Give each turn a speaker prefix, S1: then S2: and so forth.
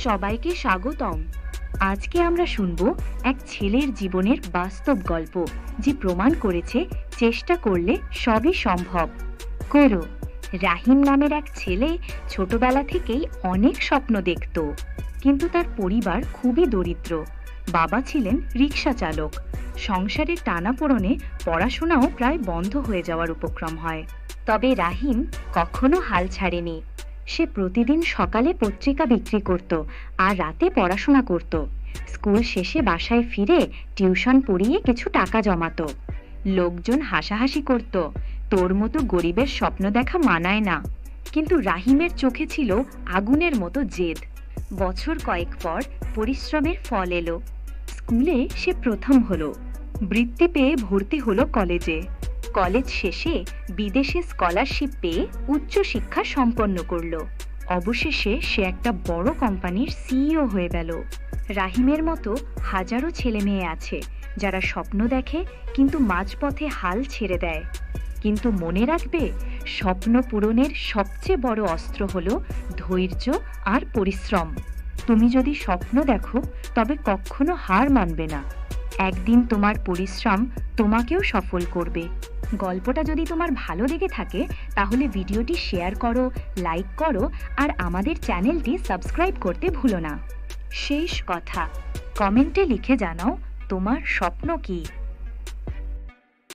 S1: সবাইকে স্বাগতম। আজকে আমরা শুনব এক ছেলের জীবনের বাস্তব গল্প, যে প্রমাণ করেছে চেষ্টা করলে সবই সম্ভব। করো। রাহিম নামের এক ছেলে ছোটবেলা থেকেই অনেক স্বপ্ন দেখত, কিন্তু তার পরিবার খুবই দরিদ্র। বাবা ছিলেন রিক্সা চালক। সংসারের টানাপোড়েনে পড়াশোনাও প্রায় বন্ধ হয়ে যাওয়ার উপক্রম হয়। তবে রাহিম কখনো হাল ছাড়েনি। সে প্রতিদিন সকালে পত্রিকা বিক্রি করত আর রাতে পড়াশোনা করত। স্কুল শেষে বাসায় ফিরে টিউশন পড়িয়ে কিছু টাকা জমাতো। লোকজন হাসাহাসি করত, তোর মতো গরিবের স্বপ্ন দেখা মানায় না। কিন্তু রাহিমের চোখে ছিল আগুনের মতো জেদ। বছর কয়েক পর পরিশ্রমের ফল এলো। স্কুলে সে প্রথম হলো। বৃত্তি পেয়ে ভর্তি হলো কলেজে। কলেজ শেষে বিদেশে স্কলারশিপ পেয়ে উচ্চশিক্ষা সম্পন্ন করলো। অবশেষে সে একটা বড় কোম্পানির সিইও হয়ে গেল। রাহিমের মতো হাজারো ছেলে মেয়ে আছে যারা স্বপ্ন দেখে কিন্তু মাঝপথে হাল ছেড়ে দেয়। কিন্তু মনে রাখবে, স্বপ্ন পূরণের সবচেয়ে বড় অস্ত্র হলো ধৈর্য আর পরিশ্রম। তুমি যদি স্বপ্ন দেখো, তবে কখনো হার মানবে না। একদিন তোমার পরিশ্রম তোমাকেও সফল করবে। গল্পটা যদি তোমার ভালো লেগে থাকে, তাহলে ভিডিওটি শেয়ার করো, লাইক করো আর আমাদের চ্যানেলটি সাবস্ক্রাইব করতে ভুলো না। শেষ কথা, কমেন্টে লিখে জানাও তোমার স্বপ্ন কী।